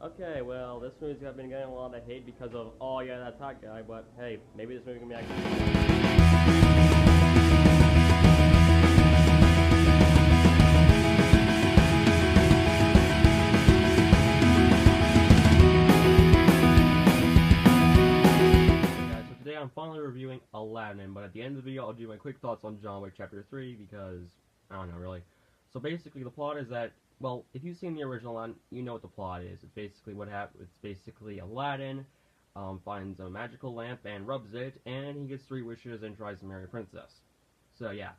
Okay, well, this movie's been getting a lot of hate because of, oh yeah, that's hot guy, but hey, maybe this movie can be actually. Yeah, so today I'm finally reviewing Aladdin, but at the end of the video I'll do my quick thoughts on John Wick Chapter 3 because, I don't know, really. So basically the plot is that, well, if you've seen the original Aladdin, you know what the plot is. It's basically what happens. It's basically Aladdin finds a magical lamp and rubs it, and he gets three wishes and tries to marry a princess. So yeah.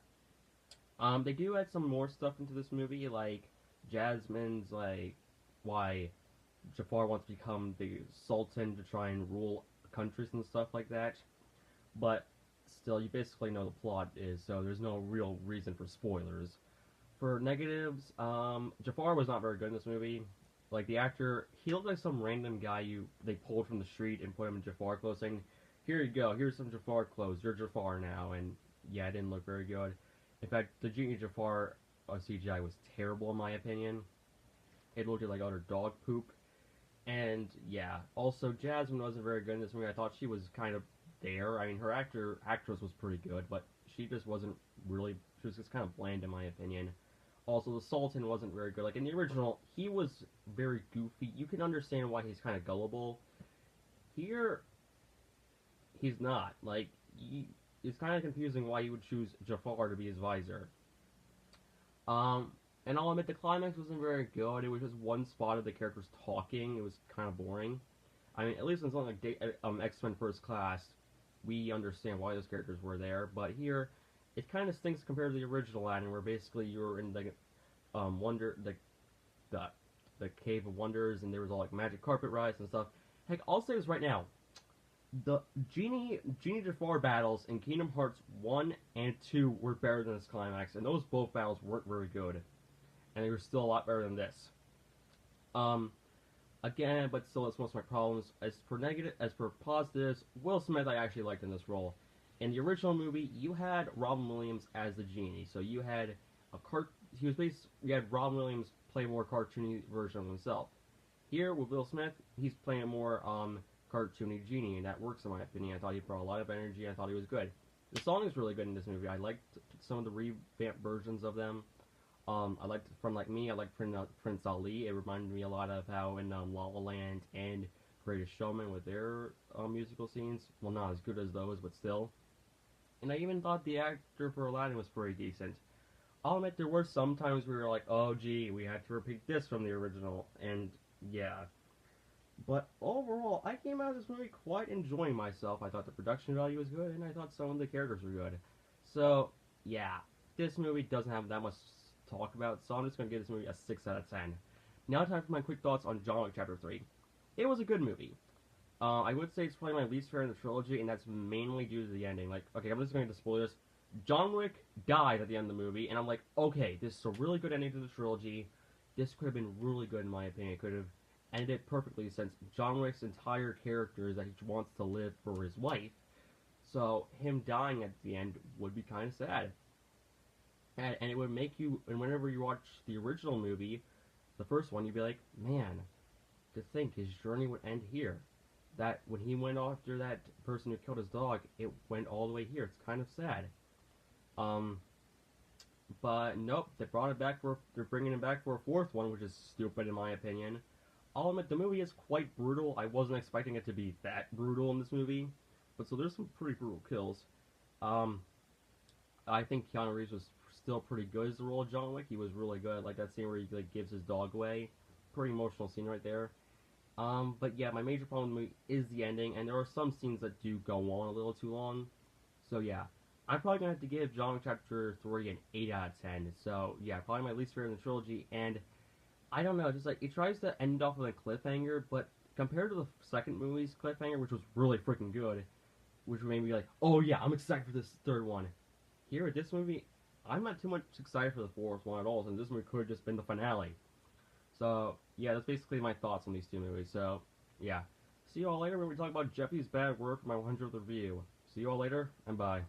They do add some more stuff into this movie, like Jasmine's, like, why Jafar wants to become the Sultan to try and rule countries and stuff like that. But still, you basically know the plot is, so there's no real reason for spoilers. For negatives, Jafar was not very good in this movie. Like, the actor, he looked like some random guy they pulled from the street and put him in Jafar clothes, saying, here you go, here's some Jafar clothes, you're Jafar now, and yeah, it didn't look very good. In fact, the Genie Jafar CGI was terrible in my opinion. It looked like utter dog poop. And yeah, also Jasmine wasn't very good in this movie. I thought she was kind of there. I mean, her actress was pretty good, but she just wasn't really. She was just kind of bland in my opinion. Also, the Sultan wasn't very good. Like in the original, he was very goofy. You can understand why he's kind of gullible. Here, he's not. Like, it's kind of confusing why you would choose Jafar to be his visor. And I'll admit the climax wasn't very good. It was just one spot of the characters talking. It was kind of boring. I mean, at least in something like X-Men First Class, we understand why those characters were there. But here, it kind of stinks compared to the original Aladdin, where basically you were in the the the Cave of Wonders, and there was all like magic carpet rides and stuff. Heck, I'll say this right now: the Genie Jafar battles in Kingdom Hearts 1 and 2 were better than this climax, and those both battles weren't very good, and they were still a lot better than this. Um, Again, but still, that's most of my problems. As for positives, Will Smith I actually liked in this role. In the original movie, you had Robin Williams as the genie, so you had you had Robin Williams play a more cartoony version of himself. Here with Will Smith, he's playing a more cartoony genie, and that works in my opinion. I thought he brought a lot of energy. I thought he was good. The song is really good in this movie. I liked some of the revamped versions of them. I liked From Like Me. I liked Prince Ali. It reminded me a lot of how in La La Land and Greatest Showman with their musical scenes. Well, not as good as those, but still. And I even thought the actor for Aladdin was pretty decent. I'll admit there were some times we were like, oh gee, we had to repeat this from the original, and yeah. But overall, I came out of this movie quite enjoying myself. I thought the production value was good, and I thought some of the characters were good. So, yeah, this movie doesn't have that much to talk about, so I'm just going to give this movie a 6 out of 10. Now time for my quick thoughts on John Wick Chapter 3. It was a good movie. I would say it's probably my least favorite in the trilogy, and that's mainly due to the ending. Like, okay, I'm just going to spoil this. John Wick died at the end of the movie, and I'm like, okay, this is a really good ending to the trilogy. This could have been really good in my opinion. It could have ended it perfectly since John Wick's entire character is that he wants to live for his wife. So him dying at the end would be kind of sad. And it would make you, and whenever you watch the original movie, the first one, you'd be like, man, to think his journey would end here. That when he went after that person who killed his dog, it went all the way here. It's kind of sad. But nope, they're bringing him back for a fourth one, which is stupid in my opinion. I'll admit, the movie is quite brutal. I wasn't expecting it to be that brutal in this movie. But so there's some pretty brutal kills. I think Keanu Reeves was still pretty good as the role of John Wick. He was really good. Like that scene where he like gives his dog away. Pretty emotional scene right there. But yeah, my major problem with the movie is the ending, and there are some scenes that do go on a little too long. So yeah, I'm probably going to have to give John Wick Chapter 3 an 8 out of 10. So yeah, probably my least favorite in the trilogy, and I don't know, just like, it tries to end off with a cliffhanger, but compared to the second movie's cliffhanger, which was really freaking good, which made me like, oh yeah, I'm excited for this third one. Here with this movie, I'm not too much excited for the fourth one at all, since this movie could have just been the finale. So, yeah, that's basically my thoughts on these two movies. So, yeah. See you all later when we talk about Jeffy's bad work for my 100th review. See you all later, and bye.